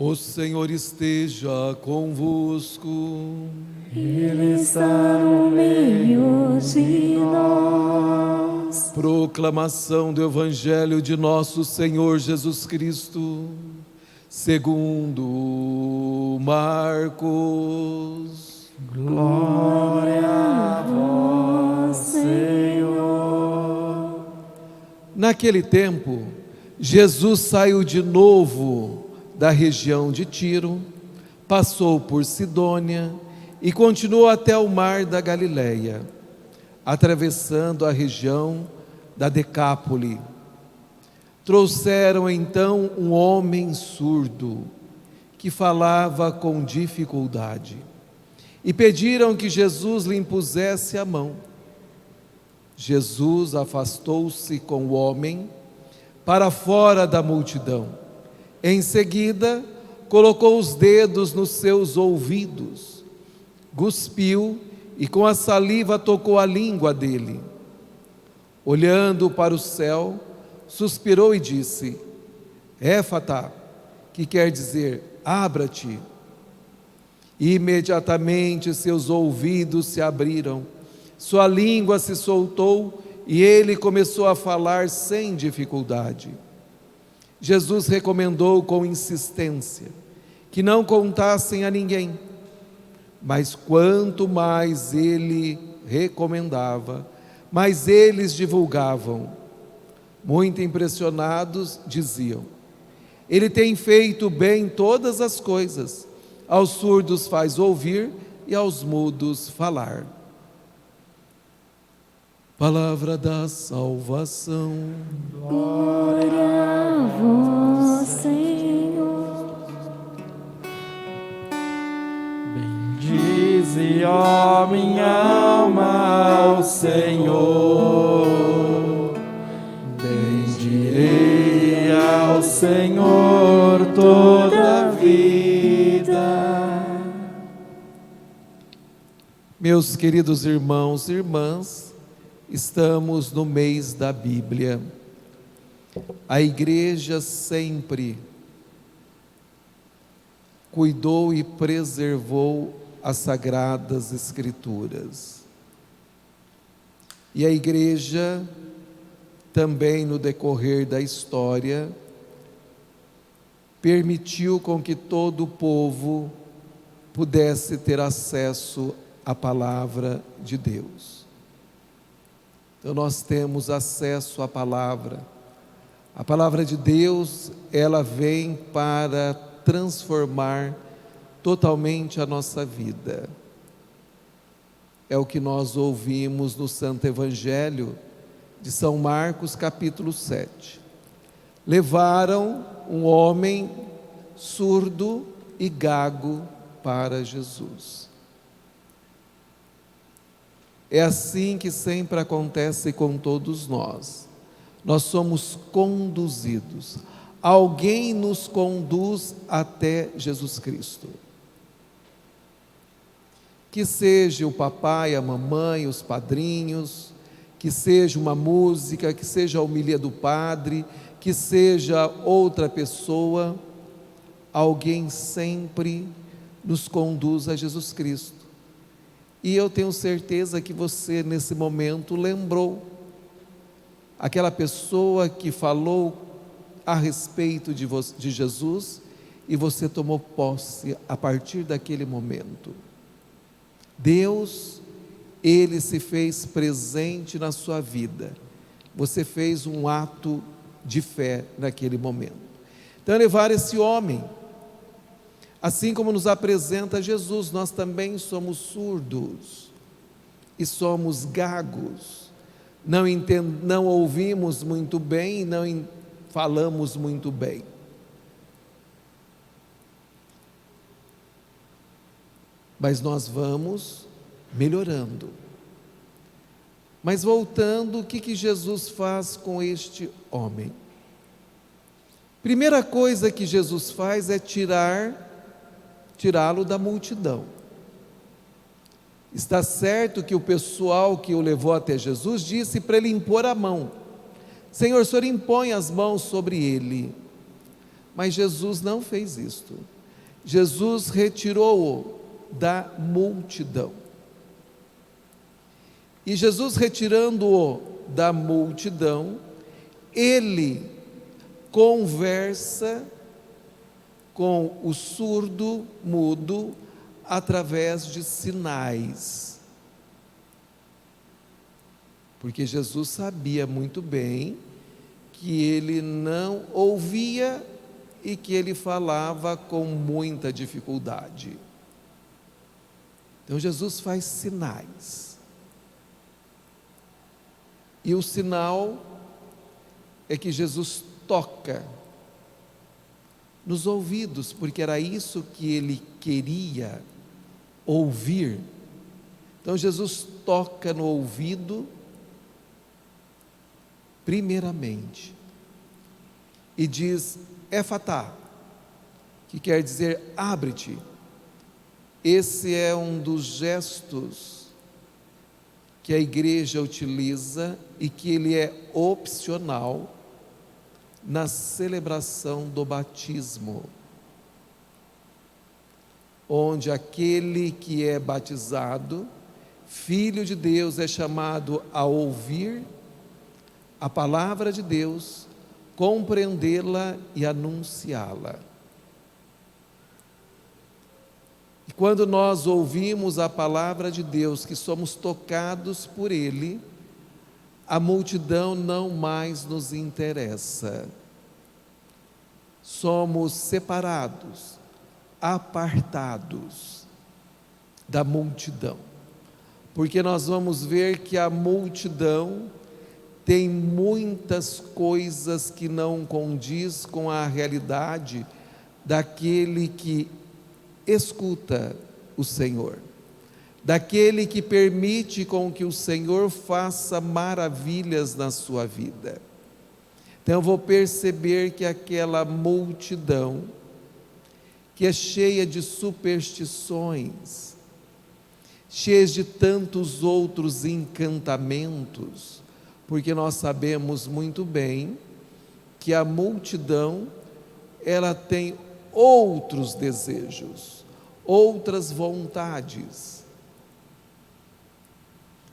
O Senhor esteja convosco. Ele está no meio de nós. Proclamação do Evangelho de nosso Senhor Jesus Cristo, segundo Marcos. Glória a vós, Senhor. Naquele tempo, Jesus saiu de novo da região de Tiro, passou por Sidônia e continuou até o mar da Galileia, atravessando a região da Decápole. Trouxeram então um homem surdo, que falava com dificuldade, e pediram que Jesus lhe impusesse a mão. Jesus afastou-se com o homem para fora da multidão. Em seguida, colocou os dedos nos seus ouvidos, cuspiu e com a saliva tocou a língua dele. Olhando para o céu, suspirou e disse: Éfata, que quer dizer, abra-te. Imediatamente seus ouvidos se abriram, sua língua se soltou e ele começou a falar sem dificuldade. Jesus recomendou com insistência que não contassem a ninguém, mas quanto mais ele recomendava, mais eles divulgavam. Muito impressionados, diziam: Ele tem feito bem todas as coisas, aos surdos faz ouvir e aos mudos falar. Palavra da salvação. Glória a vós, Senhor. Bendize, ó minha alma, ao Senhor. Bendirei ao Senhor toda a vida. Meus queridos irmãos e irmãs, estamos no mês da Bíblia. A igreja sempre cuidou e preservou as Sagradas Escrituras. E a igreja também, no decorrer da história, permitiu com que todo o povo pudesse ter acesso à palavra de Deus. Então nós temos acesso à palavra. A palavra de Deus, ela vem para transformar totalmente a nossa vida. É o que nós ouvimos no Santo Evangelho de São Marcos, capítulo 7. Levaram um homem surdo e gago para Jesus. É assim que sempre acontece com todos nós. Nós somos conduzidos. Alguém nos conduz até Jesus Cristo. Que seja o papai, a mamãe, os padrinhos, que seja uma música, que seja a homilia do padre, que seja outra pessoa, alguém sempre nos conduz a Jesus Cristo. E eu tenho certeza que você, nesse momento, lembrou aquela pessoa que falou a respeito de Jesus, e você tomou posse a partir daquele momento. Deus, Ele se fez presente na sua vida. Você fez um ato de fé naquele momento. Então levar esse homem, assim como nos apresenta Jesus, nós também somos surdos e somos gagos, não ouvimos muito bem, não falamos muito bem. Mas nós vamos melhorando. Mas voltando, o que Jesus faz com este homem? Primeira coisa que Jesus faz é tirá-lo da multidão. Está certo que o pessoal que o levou até Jesus disse para ele impor a mão: Senhor, o Senhor impõe as mãos sobre ele. Mas Jesus não fez isto. Jesus retirou-o da multidão. E Jesus retirando-o da multidão, ele conversa com o surdo, mudo, através de sinais. Porque Jesus sabia muito bem que ele não ouvia e que ele falava com muita dificuldade. Então Jesus faz sinais. E o sinal é que Jesus toca nos ouvidos, porque era isso que ele queria ouvir. Então Jesus toca no ouvido, primeiramente, e diz Efatá, que quer dizer abre-te. Esse é um dos gestos que a igreja utiliza e que ele é opcional na celebração do batismo, onde aquele que é batizado, filho de Deus, é chamado a ouvir a palavra de Deus, compreendê-la e anunciá-la. E quando nós ouvimos a palavra de Deus, que somos tocados por Ele, a multidão não mais nos interessa. Somos separados, apartados da multidão, porque nós vamos ver que a multidão tem muitas coisas que não condiz com a realidade daquele que escuta o Senhor, daquele que permite com que o Senhor faça maravilhas na sua vida. Então eu vou perceber que aquela multidão, que é cheia de superstições, cheia de tantos outros encantamentos, porque nós sabemos muito bem que a multidão, ela tem outros desejos, outras vontades.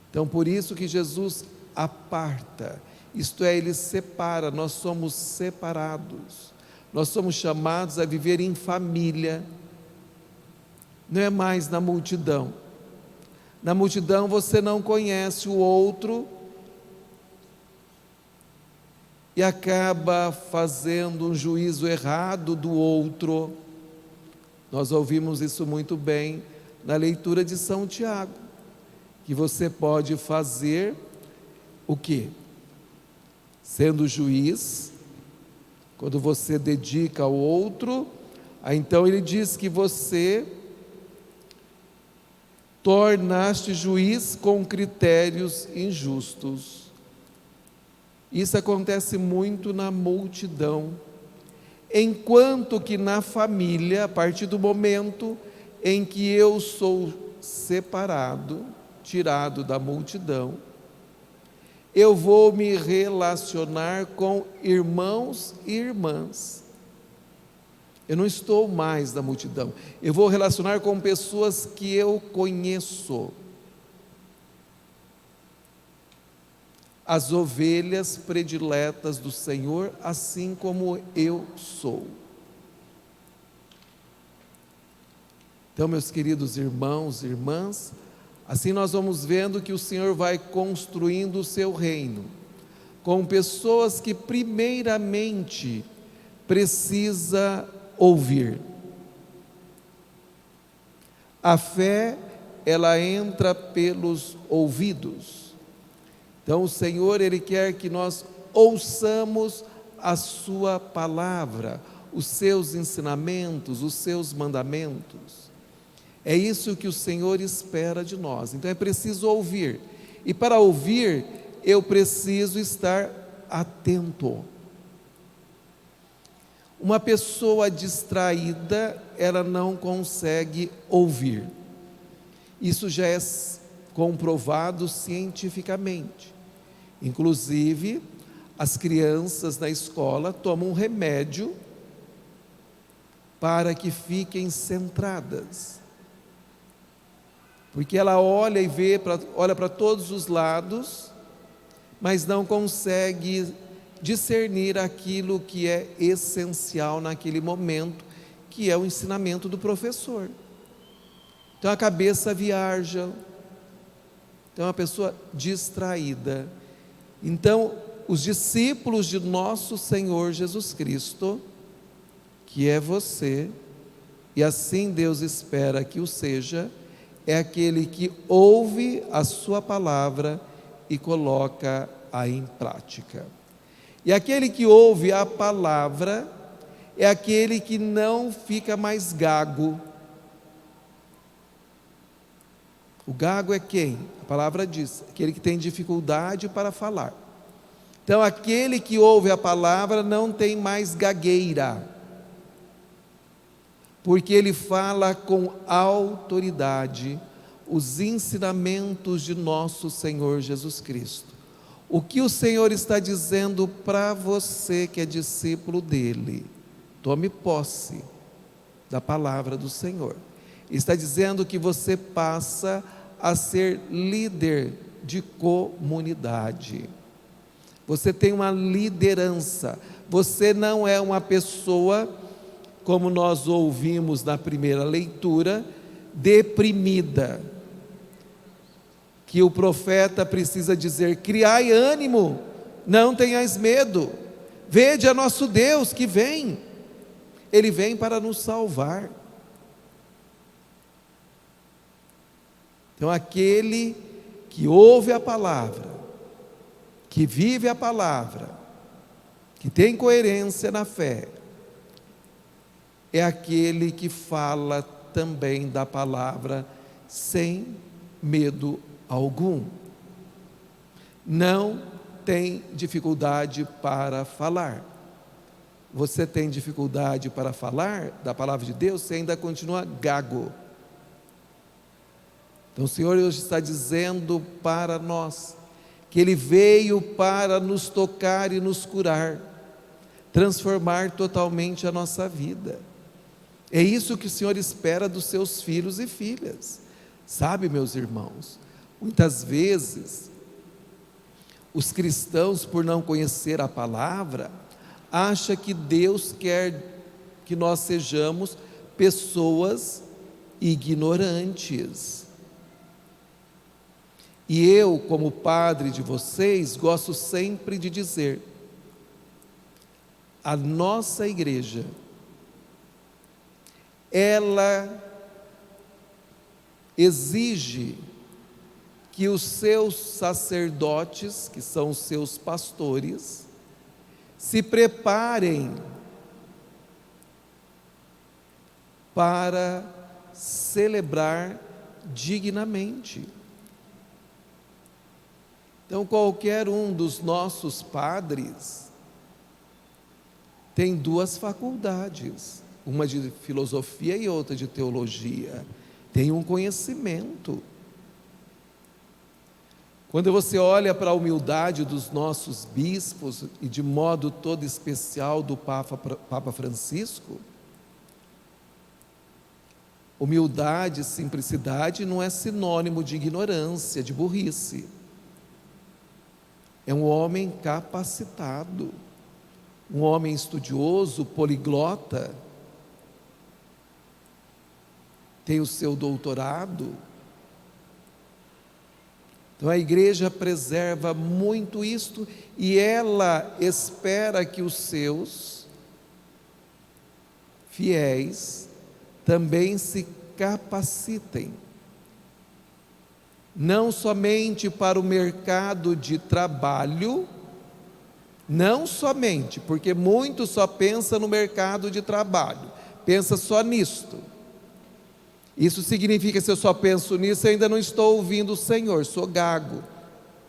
Então por isso que Jesus aparta, isto é, Ele separa, nós somos separados, nós somos chamados a viver em família, não é mais na multidão. Na multidão você não conhece o outro e acaba fazendo um juízo errado do outro. Nós ouvimos isso muito bem na leitura de São Tiago, que você pode fazer o quê? Sendo juiz, quando você dedica ao outro, então ele diz que você tornaste juiz com critérios injustos. Isso acontece muito na multidão, enquanto que na família, a partir do momento em que eu sou separado, tirado da multidão, eu vou me relacionar com irmãos e irmãs. Eu não estou mais na multidão, eu vou relacionar com pessoas que eu conheço. As ovelhas prediletas do Senhor, assim como eu sou. Então, meus queridos irmãos e irmãs, assim nós vamos vendo que o Senhor vai construindo o seu reino, com pessoas que primeiramente precisa ouvir. A fé, ela entra pelos ouvidos. Então o Senhor, Ele quer que nós ouçamos a sua palavra, os seus ensinamentos, os seus mandamentos. É isso que o Senhor espera de nós. Então é preciso ouvir. E para ouvir, eu preciso estar atento. Uma pessoa distraída, ela não consegue ouvir. Isso já é comprovado cientificamente. Inclusive, as crianças na escola tomam um remédio para que fiquem centradas. Porque ela olha e olha para todos os lados, mas não consegue discernir aquilo que é essencial naquele momento, que é o ensinamento do professor. Então a cabeça viaja, então é uma pessoa distraída. Então os discípulos de nosso Senhor Jesus Cristo, que é você, e assim Deus espera que o seja, é aquele que ouve a sua palavra e coloca-a em prática. E aquele que ouve a palavra é aquele que não fica mais gago. O gago é quem? A palavra diz, aquele que tem dificuldade para falar. Então aquele que ouve a palavra não tem mais gagueira, porque ele fala com autoridade os ensinamentos de nosso Senhor Jesus Cristo. O que o Senhor está dizendo para você que é discípulo dele? Tome posse da palavra do Senhor. Está dizendo que você passa a ser líder de comunidade. Você tem uma liderança. Você não é uma pessoa, como nós ouvimos na primeira leitura, deprimida, que o profeta precisa dizer: criai ânimo, não tenhais medo, vede a nosso Deus que vem, Ele vem para nos salvar. Então aquele que ouve a palavra, que vive a palavra, que tem coerência na fé, é aquele que fala também da palavra sem medo algum. Não tem dificuldade para falar. Você tem dificuldade para falar da palavra de Deus, você ainda continua gago. Então o Senhor hoje está dizendo para nós que Ele veio para nos tocar e nos curar, transformar totalmente a nossa vida. É isso que o Senhor espera dos seus filhos e filhas. Sabe, meus irmãos, muitas vezes os cristãos, por não conhecer a palavra, acham que Deus quer que nós sejamos pessoas ignorantes. E eu, como padre de vocês, gosto sempre de dizer: a nossa igreja, ela exige que os seus sacerdotes, que são os seus pastores, se preparem para celebrar dignamente. Então qualquer um dos nossos padres tem duas faculdades, uma de filosofia e outra de teologia, tem um conhecimento. Quando você olha para a humildade dos nossos bispos, e de modo todo especial do Papa Francisco, humildade e simplicidade não é sinônimo de ignorância, de burrice. É um homem capacitado, um homem estudioso, poliglota, tem o seu doutorado. Então a igreja preserva muito isto e ela espera que os seus fiéis também se capacitem, não somente para o mercado de trabalho, não somente, porque muitos só pensam no mercado de trabalho, pensa só nisto. Isso significa, se eu só penso nisso, eu ainda não estou ouvindo o Senhor, sou gago,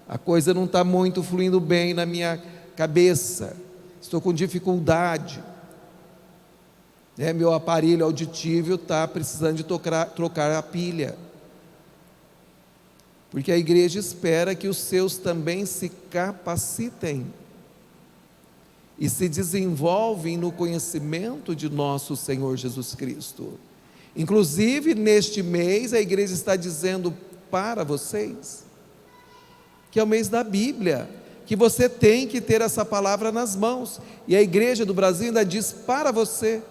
a coisa não está muito fluindo bem na minha cabeça, estou com dificuldade, meu aparelho auditivo está precisando de trocar a pilha, porque a igreja espera que os seus também se capacitem, e se desenvolvem no conhecimento de nosso Senhor Jesus Cristo. Inclusive, neste mês, a igreja está dizendo para vocês que é o mês da Bíblia, que você tem que ter essa palavra nas mãos, e a igreja do Brasil ainda diz para você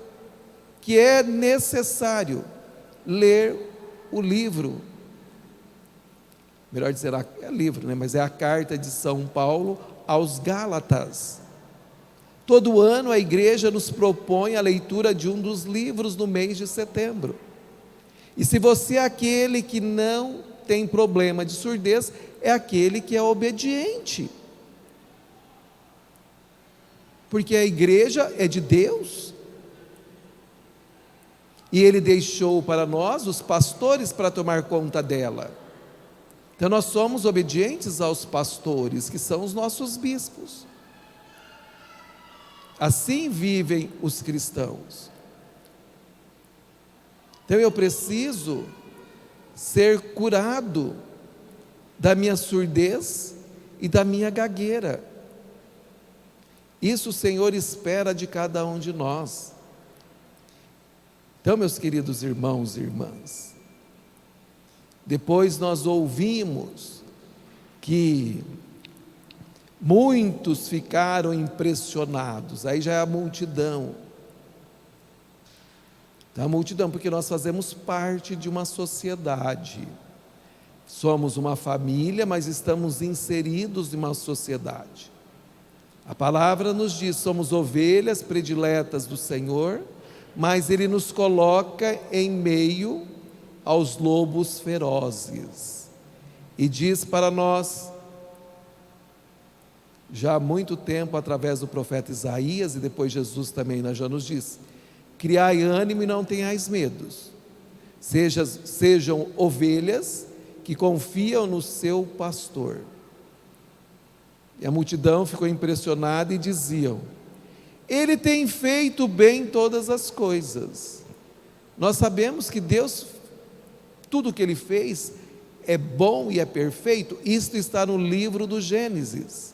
que é necessário ler o livro, melhor dizer, é livro, né? Mas é a carta de São Paulo aos Gálatas. Todo ano a igreja nos propõe a leitura de um dos livros no mês de setembro, e se você é aquele que não tem problema de surdez, é aquele que é obediente, porque a igreja é de Deus, e Ele deixou para nós os pastores para tomar conta dela. Então nós somos obedientes aos pastores, que são os nossos bispos. Assim vivem os cristãos. Então eu preciso ser curado da minha surdez e da minha gagueira. Isso o Senhor espera de cada um de nós. Então, meus queridos irmãos e irmãs, depois nós ouvimos que muitos ficaram impressionados, aí já é a multidão. Então, a multidão, porque nós fazemos parte de uma sociedade, somos uma família, mas estamos inseridos em uma sociedade. A palavra nos diz, somos ovelhas prediletas do Senhor, mas Ele nos coloca em meio aos lobos ferozes, e diz para nós, já há muito tempo, através do profeta Isaías, e depois Jesus também já nos diz, criai ânimo e não tenhais medos, sejam ovelhas que confiam no seu pastor. E a multidão ficou impressionada e diziam, Ele tem feito bem todas as coisas. Nós sabemos que Deus, tudo que Ele fez é bom e é perfeito. Isto está no livro do Gênesis.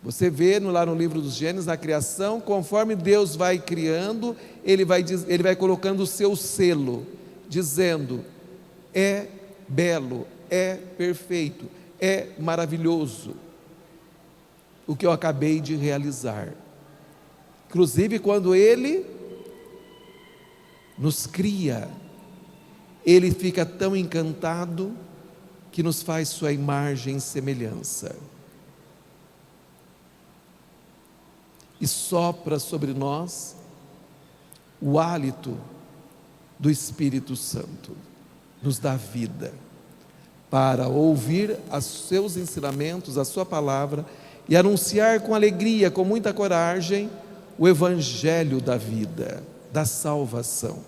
Você vê lá no livro dos Gênesis, na criação, conforme Deus vai criando, Ele vai colocando o seu selo, dizendo, é belo, é perfeito, é maravilhoso o que eu acabei de realizar. Inclusive quando Ele nos cria, Ele fica tão encantado que nos faz sua imagem e semelhança, e sopra sobre nós o hálito do Espírito Santo, nos dá vida para ouvir os seus ensinamentos, a sua palavra, e anunciar com alegria, com muita coragem, o Evangelho da vida, da salvação.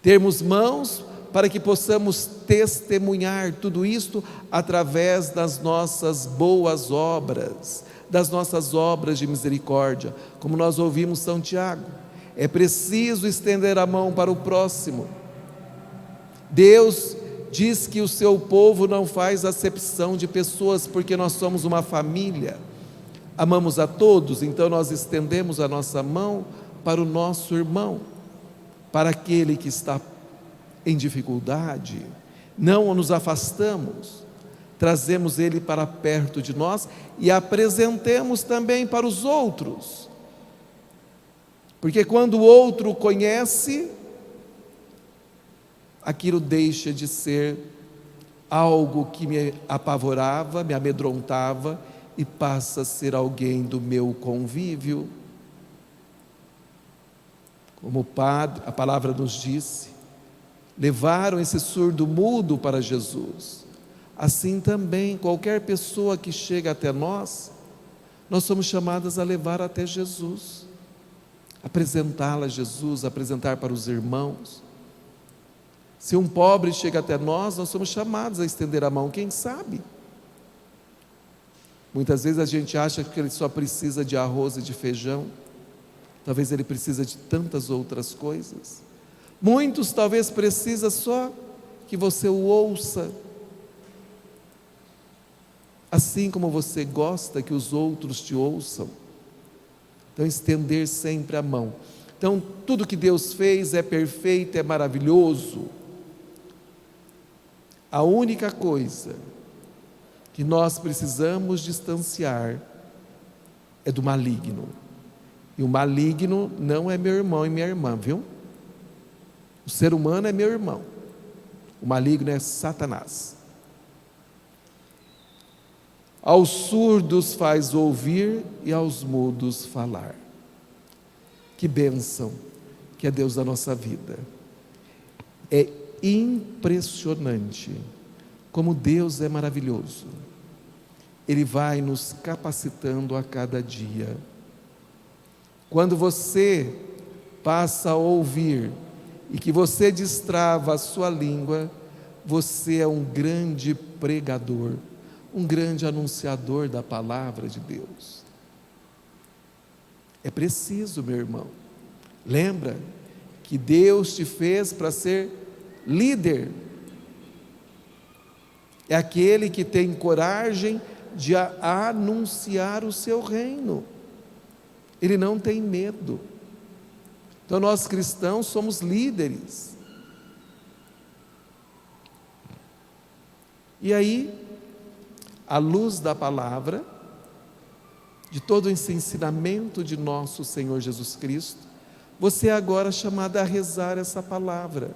Termos mãos para que possamos testemunhar tudo isto através das nossas boas obras, das nossas obras de misericórdia, como nós ouvimos São Tiago. É preciso estender a mão para o próximo. Deus diz que o seu povo não faz acepção de pessoas, porque nós somos uma família, amamos a todos, então nós estendemos a nossa mão para o nosso irmão, para aquele que está em dificuldade. Não nos afastamos, trazemos ele para perto de nós e apresentemos também para os outros, porque quando o outro conhece, aquilo deixa de ser algo que me apavorava, me amedrontava, e passa a ser alguém do meu convívio. Como o Padre, a palavra nos disse, levaram esse surdo mudo para Jesus. Assim também, qualquer pessoa que chega até nós, nós somos chamadas a levar até Jesus, apresentá-la a Jesus, apresentar para os irmãos. Se um pobre chega até nós, nós somos chamados a estender a mão, quem sabe? Muitas vezes a gente acha que ele só precisa de arroz e de feijão, talvez ele precisa de tantas outras coisas. Muitos talvez precisam só que você o ouça, assim como você gosta que os outros te ouçam. Então, estender sempre a mão. Então, tudo que Deus fez é perfeito, é maravilhoso. A única coisa que nós precisamos distanciar é do maligno. E o maligno não é meu irmão e minha irmã, viu? O ser humano é meu irmão. O maligno é Satanás. Aos surdos faz ouvir e aos mudos falar. Que bênção que é Deus da nossa vida. É impressionante como Deus é maravilhoso. Ele vai nos capacitando a cada dia. Quando você passa a ouvir e que você destrava a sua língua, você é um grande pregador, um grande anunciador da palavra de Deus. É preciso, meu irmão, lembra que Deus te fez para ser líder. É aquele que tem coragem de anunciar o seu reino. Ele não tem medo. Então nós cristãos somos líderes. E aí, à luz da palavra, de todo esse ensinamento de nosso Senhor Jesus Cristo, você é agora chamado a rezar essa palavra.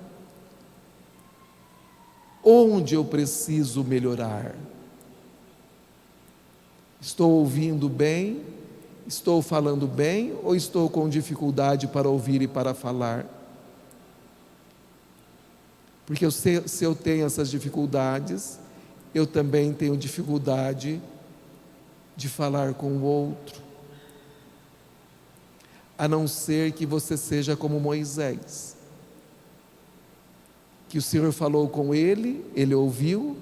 Onde eu preciso melhorar? Estou ouvindo bem? Estou falando bem? Ou estou com dificuldade para ouvir e para falar? Porque se eu tenho essas dificuldades, eu também tenho dificuldade de falar com o outro. A não ser que você seja como Moisés, que o Senhor falou com ele, ele ouviu,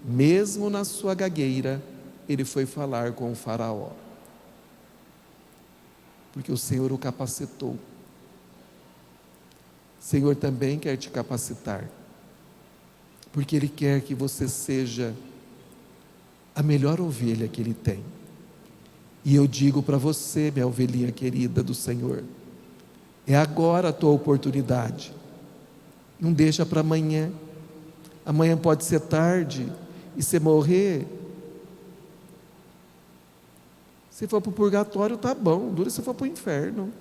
mesmo na sua gagueira, ele foi falar com o faraó, porque o Senhor o capacitou. O Senhor também quer te capacitar, porque Ele quer que você seja a melhor ovelha que Ele tem. E eu digo para você, minha ovelhinha querida do Senhor, é agora a tua oportunidade. Não deixa para amanhã. Amanhã pode ser tarde e você morrer. Se for para o purgatório, tá bom. Dura se for para o inferno.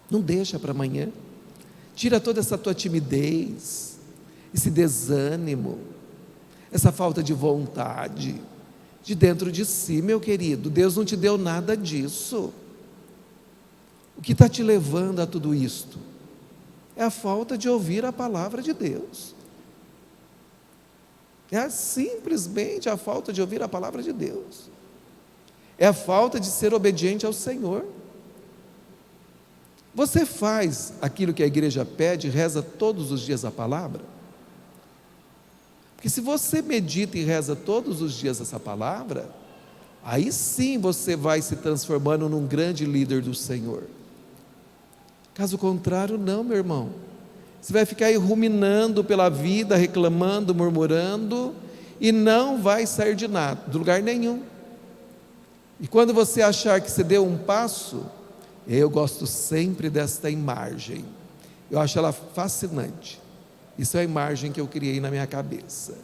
Não deixa para amanhã. Tira toda essa tua timidez, esse desânimo, essa falta de vontade de dentro de si, meu querido. Deus não te deu nada disso. O que está te levando a tudo isto? É a falta de ouvir a palavra de Deus. É simplesmente a falta de ouvir a palavra de Deus. É a falta de ser obediente ao Senhor. Você faz aquilo que a igreja pede, reza todos os dias a palavra? Porque se você medita e reza todos os dias essa palavra, aí sim você vai se transformando num grande líder do Senhor. Caso contrário, não, meu irmão. Você vai ficar aí ruminando pela vida, reclamando, murmurando, e não vai sair de nada, de lugar nenhum. E quando você achar que você deu um passo, eu gosto sempre desta imagem. Eu acho ela fascinante. Isso é a imagem que eu criei na minha cabeça.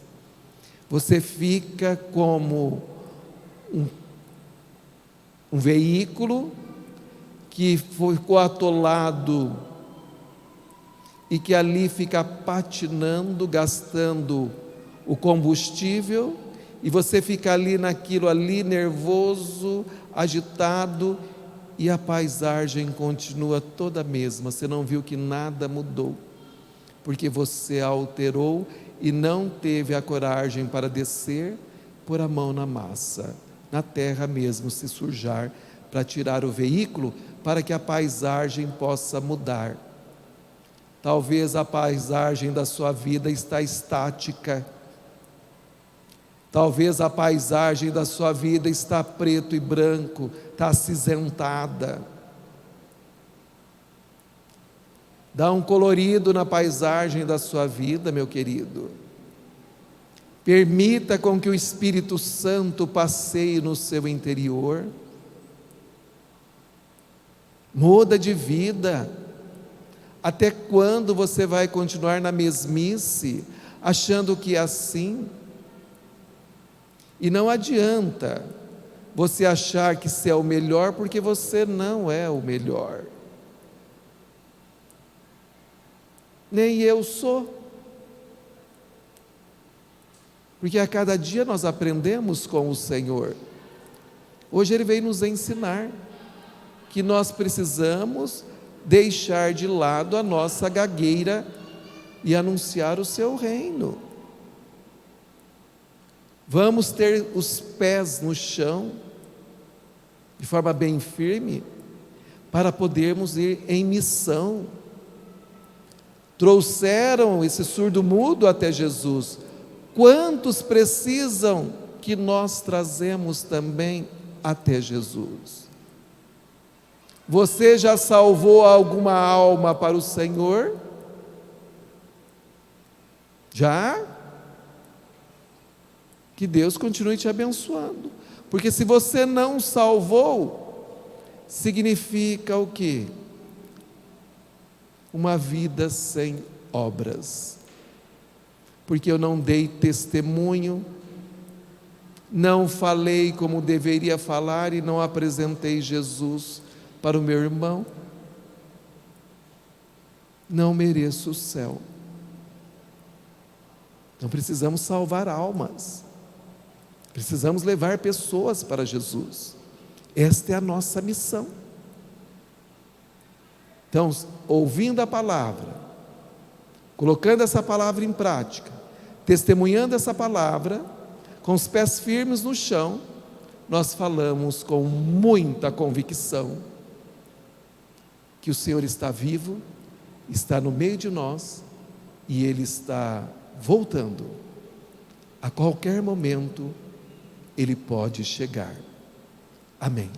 Você fica como um veículo que ficou atolado e que ali fica patinando, gastando o combustível, e você fica ali naquilo ali, nervoso, agitado, e a paisagem continua toda a mesma. Você não viu que nada mudou, porque você alterou e não teve a coragem para descer, pôr a mão na massa, na terra mesmo, se sujar, para tirar o veículo, para que a paisagem possa mudar. Talvez a paisagem da sua vida está estática. Talvez a paisagem da sua vida está preto e branco, está acinzentada. Dá um colorido na paisagem da sua vida, meu querido. Permita com que o Espírito Santo passeie no seu interior. Muda de vida. Até quando você vai continuar na mesmice, achando que é assim? E não adianta você achar que você é o melhor, porque você não é o melhor. Nem eu sou. Porque a cada dia nós aprendemos com o Senhor. Hoje Ele veio nos ensinar que nós precisamos deixar de lado a nossa gagueira e anunciar o seu reino. Vamos ter os pés no chão, de forma bem firme, para podermos ir em missão. Trouxeram esse surdo-mudo até Jesus. Quantos precisam que nós trazemos também até Jesus? Você já salvou alguma alma para o Senhor? Já? Que Deus continue te abençoando. Porque se você não salvou, significa o quê? Uma vida sem obras. Porque eu não dei testemunho, não falei como deveria falar e não apresentei Jesus para o meu irmão. Não mereço o céu. Então precisamos salvar almas. Precisamos levar pessoas para Jesus. Esta é a nossa missão. Então, ouvindo a palavra, colocando essa palavra em prática, testemunhando essa palavra, com os pés firmes no chão, nós falamos com muita convicção que o Senhor está vivo, está no meio de nós e Ele está voltando. A qualquer momento Ele pode chegar. Amém.